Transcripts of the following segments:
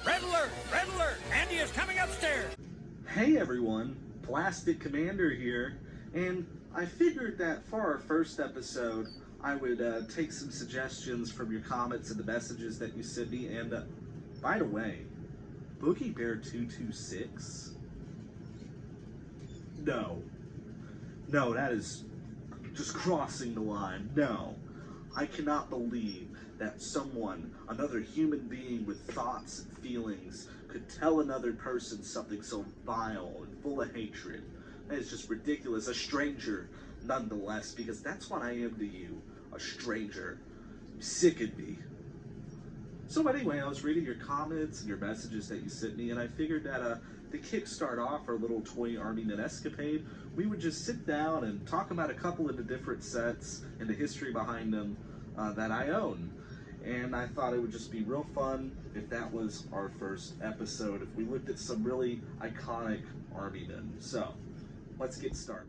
Red alert! Red alert! Andy is coming upstairs! Hey everyone, Plastic Commander here, and I figured that for our first episode, I would take some suggestions from your comments and the messages that you sent me, and by the way, Boogie Bear 226? No, that is just crossing the line. No, I cannot believe that someone, another human being with thoughts and feelings, could tell another person something so vile and full of hatred. That is just ridiculous. A stranger, nonetheless, because that's what I am to you, a stranger. You sickened me. So anyway, I was reading your comments and your messages that you sent me, and I figured that to kickstart off our little toy Army-Men escapade, we would just sit down and talk about a couple of the different sets and the history behind them that I own. And I thought it would just be real fun if that was our first episode, if we looked at some really iconic Army-Men. So, let's get started.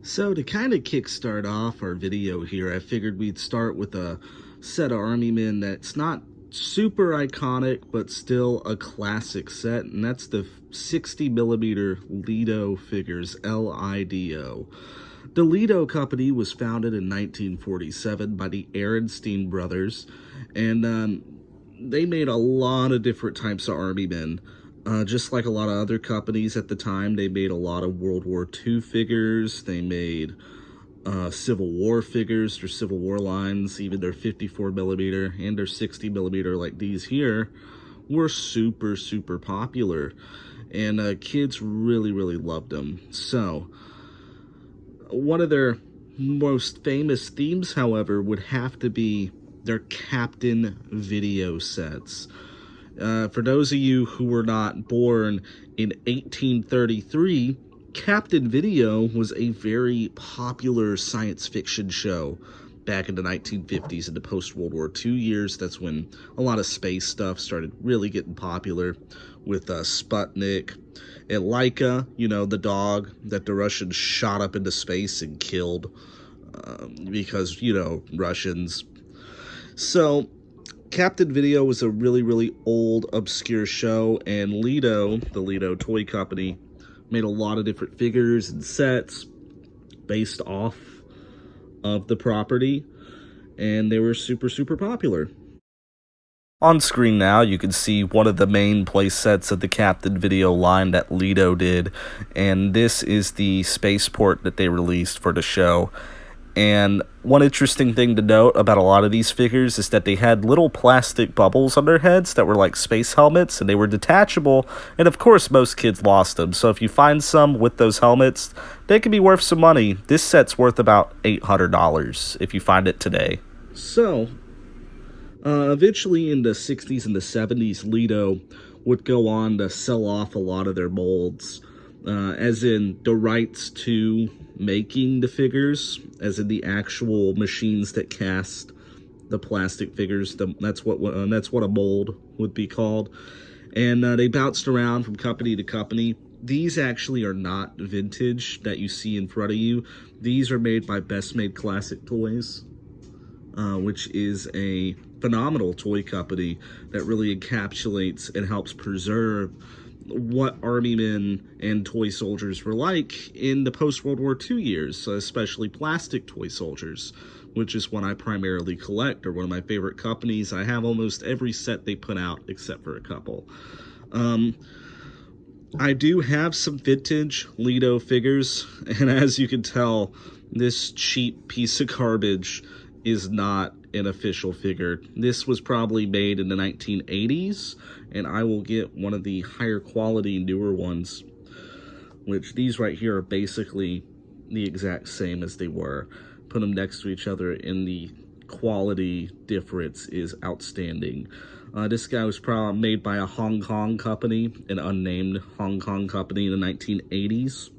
So to kind of kickstart off our video here, I figured we'd start with a set of Army-Men that's not super iconic, but still a classic set, and that's the 60mm Lido figures, L-I-D-O. The Lido company was founded in 1947 by the Ehrenstein brothers, and they made a lot of different types of Army-Men. Just like a lot of other companies at the time, they made a lot of World War II figures. They made Civil War figures for Civil War lines. Even their 54mm and their 60mm, like these here, were super, super popular. And kids really, really loved them. So, one of their most famous themes, however, would have to be their Captain Video sets. For those of you who were not born in 1833, Captain Video was a very popular science fiction show back in the 1950s and the post-World War II years. That's when a lot of space stuff started really getting popular with Sputnik and Laika, you know, the dog that the Russians shot up into space and killed because, you know, Russians. So Captain Video was a really, really old, obscure show, and Lido, the Lido toy company, made a lot of different figures and sets based off of the property, and they were super, super popular. On screen now, you can see one of the main play sets of the Captain Video line that Lido did, and this is the spaceport that they released for the show. And one interesting thing to note about a lot of these figures is that they had little plastic bubbles on their heads that were like space helmets, and they were detachable, and of course most kids lost them. So if you find some with those helmets, they can be worth some money. This set's worth about $800 if you find it today. So, eventually in the 60s and the 70s, Lido would go on to sell off a lot of their molds, as in the rights to making the figures, as in the actual machines that cast the plastic figures. That's what a mold would be called. And they bounced around from company to company. These actually are not vintage that you see in front of you. These are made by Best Made Classic Toys, which is a phenomenal toy company that really encapsulates and helps preserve what Army-Men and toy soldiers were like in the post-World War II years, especially plastic toy soldiers, which is what I primarily collect, or one of my favorite companies. I have almost every set they put out except for a couple. I do have some vintage Lido figures, and as you can tell, this cheap piece of garbage is not an official figure. This was probably made in the 1980s, and I will get one of the higher quality newer ones, which these right here are basically the exact same as they were. Put them next to each other, and the quality difference is outstanding. This guy was probably made by a Hong Kong company, an unnamed Hong Kong company in the 1980s.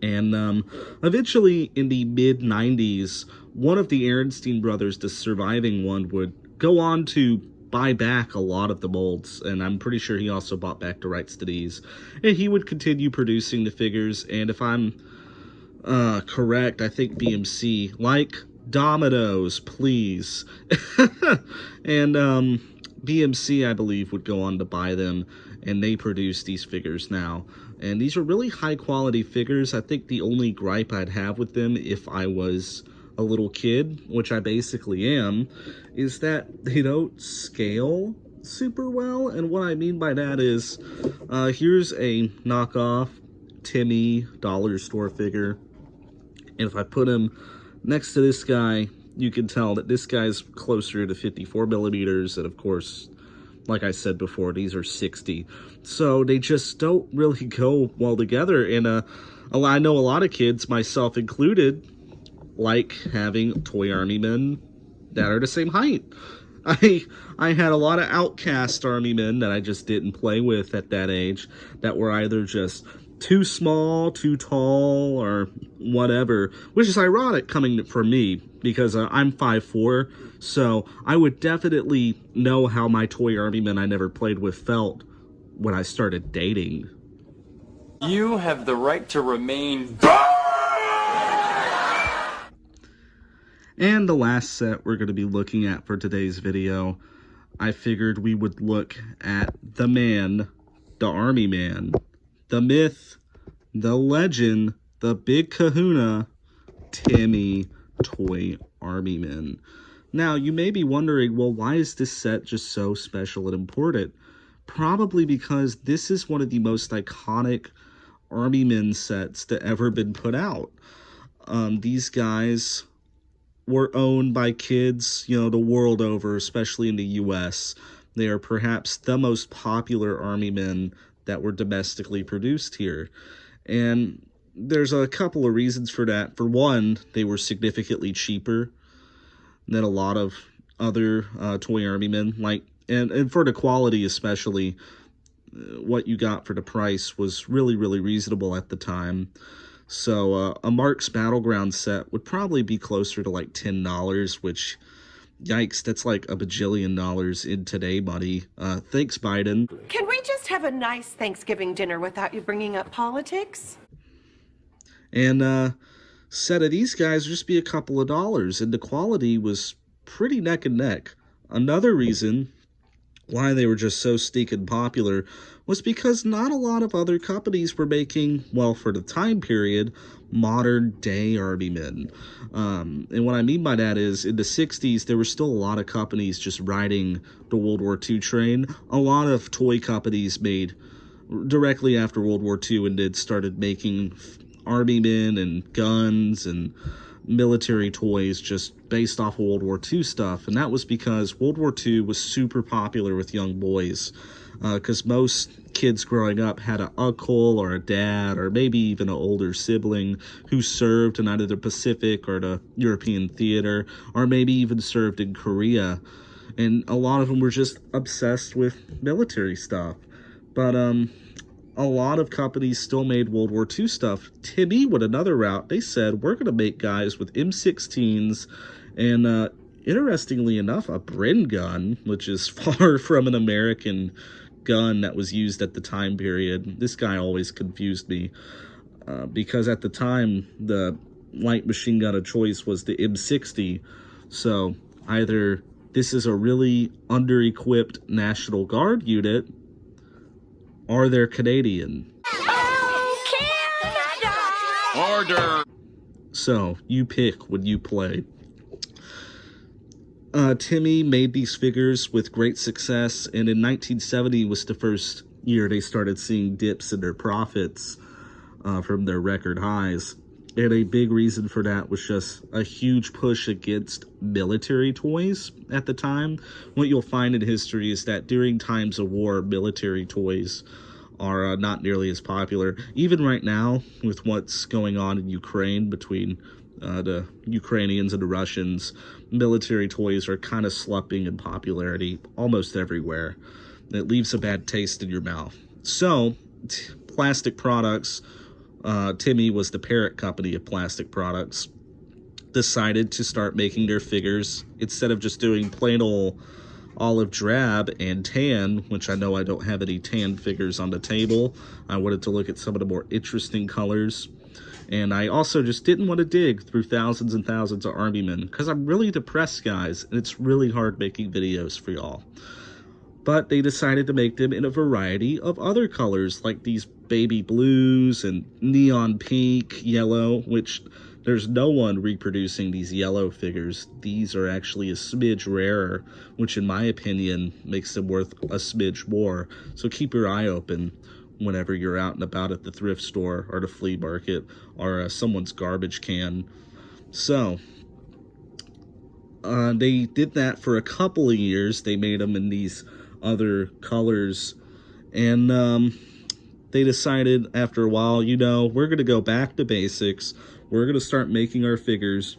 And eventually, in the mid-90s, one of the Ehrenstein brothers, the surviving one, would go on to buy back a lot of the molds, and I'm pretty sure he also bought back the rights to these. And he would continue producing the figures, and if I'm correct, I think BMC, like Dominoes, please. And BMC, I believe, would go on to buy them, and they produce these figures now. And these are really high-quality figures. I think the only gripe I'd have with them if I was a little kid, which I basically am, is that they don't scale super well. And what I mean by that is, here's a knockoff Timmee dollar store figure. And if I put him next to this guy, you can tell that this guy's closer to 54 millimeters, and of course, like I said before, these are 60. So they just don't really go well together, and I know a lot of kids, myself included, like having toy army men that are the same height. I had a lot of outcast army men that I just didn't play with at that age, that were either just too small, too tall, or whatever, which is ironic coming from me, because I'm 5'4", so I would definitely know how my toy army men I never played with felt when I started dating. You have the right to remain. And the last set we're going to be looking at for today's video, I figured we would look at the man, the army man, the myth, the legend, the big kahuna, Timmee Toy Army Men. Now, you may be wondering, well, why is this set just so special and important? Probably because this is one of the most iconic Army Men sets that ever been put out. These guys were owned by kids, the world over, especially in the US. They are perhaps the most popular Army Men that were domestically produced here. And there's a couple of reasons for that. For one, they were significantly cheaper than a lot of other toy army men. And for the quality especially, what you got for the price was really, really reasonable at the time. So a Mark's Battleground set would probably be closer to like $10, which, yikes, that's like a bajillion dollars in today money. Thanks, Biden. Can we just have a nice Thanksgiving dinner without you bringing up politics? And set of these guys would just be a couple of dollars, and the quality was pretty neck and neck. Another reason why they were just so stinking popular was because not a lot of other companies were making, well, for the time period, modern day army men. And what I mean by that is, in the 60s, there were still a lot of companies just riding the World War II train. A lot of toy companies made directly after World War II and started making army men and guns and military toys just based off of World War II stuff. And that was because World War II was super popular with young boys, because most kids growing up had an uncle or a dad or maybe even an older sibling who served in either the Pacific or the European theater, or maybe even served in Korea. And a lot of them were just obsessed with military stuff. But a lot of companies still made World War II stuff. Timmee went another route. They said, we're going to make guys with M16s and, interestingly enough, a Bren gun, which is far from an American gun that was used at the time period. This guy always confused me, because at the time, the light machine gun of choice was the M60. So either this is a really under-equipped National Guard unit, or they're Canadian. Oh, Order! So, you pick when you play. Timmee made these figures with great success, and in 1970 was the first year they started seeing dips in their profits from their record highs. And a big reason for that was just a huge push against military toys at the time. What you'll find in history is that during times of war, military toys are not nearly as popular. Even right now, with what's going on in Ukraine between the Ukrainians and the Russians, military toys are kind of slumping in popularity almost everywhere. It leaves a bad taste in your mouth. So, plastic products, Timmee was the parent company of plastic products, decided to start making their figures, instead of just doing plain old olive drab and tan, which I know I don't have any tan figures on the table. I wanted to look at some of the more interesting colors. And I also just didn't want to dig through thousands and thousands of army men, because I'm really depressed, guys, and it's really hard making videos for y'all. but they decided to make them in a variety of other colors, like these baby blues and neon pink, yellow, which there's no one reproducing these yellow figures. These are actually a smidge rarer, which in my opinion makes them worth a smidge more. So keep your eye open whenever you're out and about at the thrift store or the flea market or someone's garbage can. So they did that for a couple of years. They made them in these other colors, and they decided after a while, you know, we're going to go back to basics. We're going to start making our figures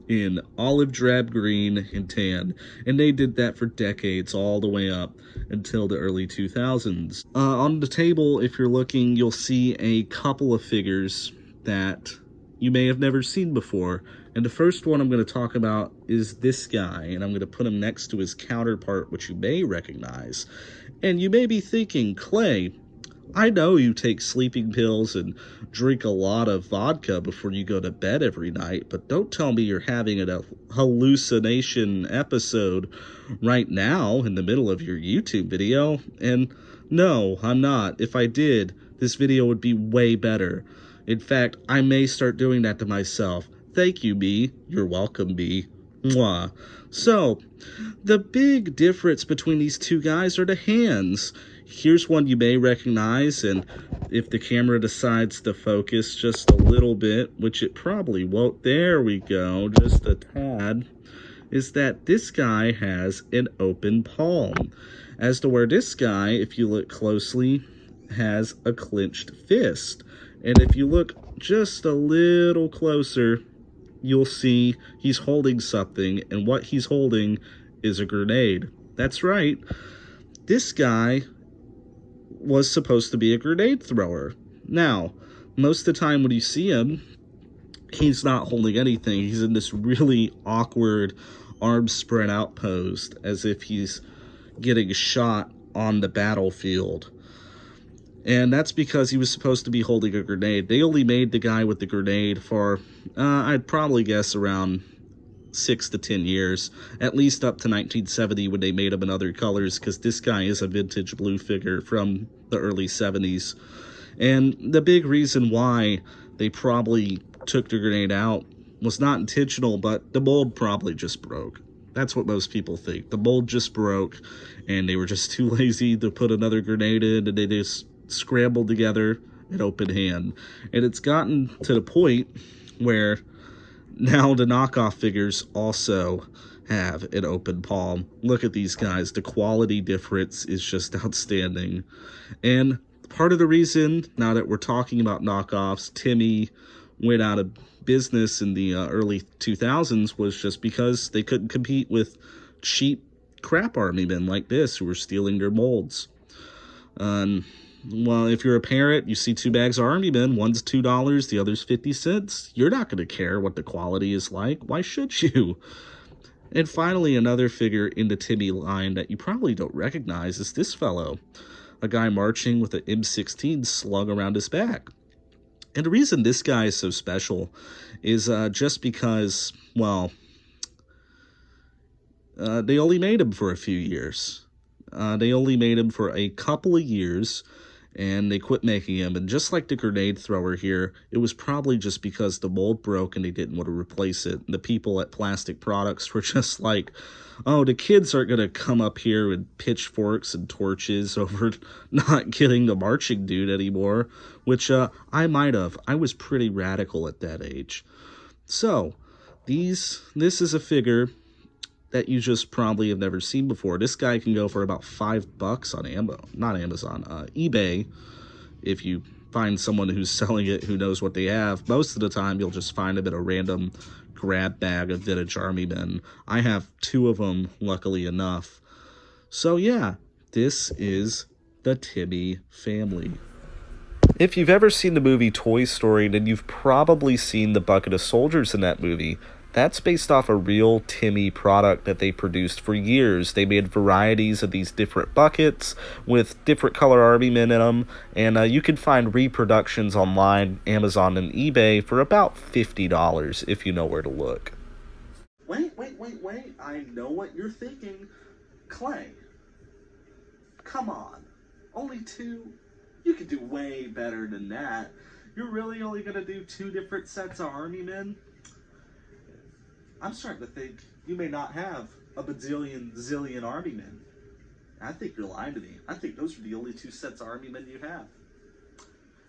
in olive, drab, green, and tan. And they did that for decades, all the way up until the early 2000s. On the table, if you're looking, you'll see a couple of figures that you may have never seen before. And the first one I'm going to talk about is this guy, and I'm going to put him next to his counterpart, which you may recognize. And you may be thinking, Clay, I know you take sleeping pills and drink a lot of vodka before you go to bed every night, but don't tell me you're having a hallucination episode right now in the middle of your YouTube video. And no, I'm not. If I did, this video would be way better. In fact, I may start doing that to myself. Thank you, B. You're welcome, B. Mwah. So, the big difference between these two guys are the hands. Here's one you may recognize, and if the camera decides to focus just a little bit, which it probably won't, there we go, just a tad, is that this guy has an open palm. As to where this guy, if you look closely, has a clenched fist. And if you look just a little closer, you'll see he's holding something, and what he's holding is a grenade. That's right. This guy was supposed to be a grenade thrower. Now, most of the time when you see him, he's not holding anything. He's in this really awkward arms spread out pose, as if he's getting shot on the battlefield. And that's because he was supposed to be holding a grenade. They only made the guy with the grenade for, I'd probably guess around 6 to 10 years, at least up to 1970 when they made him in other colors, because this guy is a vintage blue figure from the early 70s. And the big reason why they probably took the grenade out was not intentional, but the mold probably just broke. That's what most people think. The mold just broke, and they were just too lazy to put another grenade in, and they just scrambled together an open hand. And it's gotten to the point where now the knockoff figures also have an open palm. Look at these guys. The quality difference is just outstanding. And part of the reason, now that we're talking about knockoffs, Timmee went out of business in the early 2000s was just because they couldn't compete with cheap crap army men like this who were stealing their molds. Well, if you're a parent, you see 2 bags of army men, one's $2, the other's 50 cents. You're not going to care what the quality is like. Why should you? And finally, another figure in the Timmee line that you probably don't recognize is this fellow, a guy marching with an M16 slung around his back. And the reason this guy is so special is just because, well, they only made him for a few years. They only made him for a couple of years, and they quit making him. And just like the grenade thrower here, it was probably just because the mold broke and they didn't want to replace it. And the people at Plastic Products were just like, oh, the kids aren't going to come up here with pitchforks and torches over not getting the marching dude anymore, which I might have. I was pretty radical at that age. So, this is a figure that you just probably have never seen before. This guy can go for about $5 on eBay. If you find someone who's selling it who knows what they have, most of the time you'll just find them in a random grab bag of vintage army men. I have 2 of them, luckily enough. So yeah, this is the Timmee family. If you've ever seen the movie Toy Story, then you've probably seen the bucket of soldiers in that movie. That's based off a real Timmee product that they produced for years. They made varieties of these different buckets with different color army men in them, and you can find reproductions online, Amazon, and eBay for about $50 if you know where to look. Wait. I know what you're thinking. Clay, Come on. Only 2? You could do way better than that. You're really only going to do 2 different sets of army men? I'm starting to think you may not have a bajillion, zillion army men. I think you're lying to me. I think those are the only 2 sets of army men you have.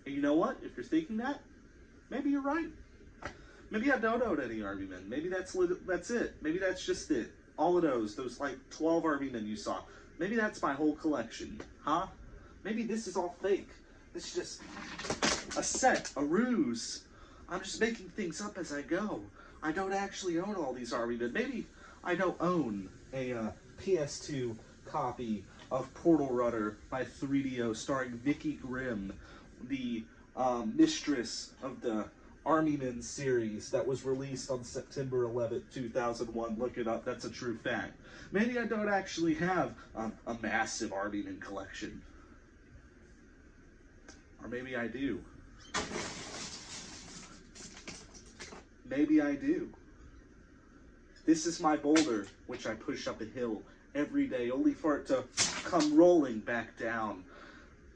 And you know what? If you're thinking that, maybe you're right. Maybe I don't own any army men. Maybe that's it. Maybe that's just it. All of those like 12 army men you saw. Maybe that's my whole collection, huh? Maybe this is all fake. This is just a set, a ruse. I'm just making things up as I go. I don't actually own all these army men. Maybe I don't own a PS2 copy of Portal Runner by 3DO starring Vicky Grimm, the mistress of the Army Men series that was released on September 11th, 2001. Look it up, that's a true fact. Maybe I don't actually have a massive Army Men collection. Or maybe I do. Maybe I do. This is my boulder, which I push up a hill every day, only for it to come rolling back down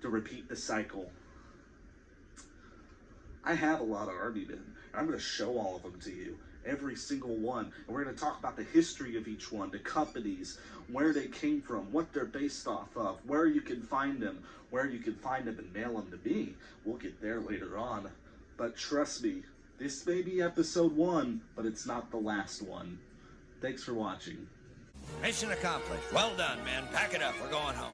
to repeat the cycle. I have a lot of army men. I'm going to show all of them to you, every single one. And we're going to talk about the history of each one, the companies, where they came from, what they're based off of, where you can find them, and mail them to me. We'll get there later on. But trust me, this may be episode 1, but it's not the last one. Thanks for watching. Mission accomplished. Well done, men. Pack it up. We're going home.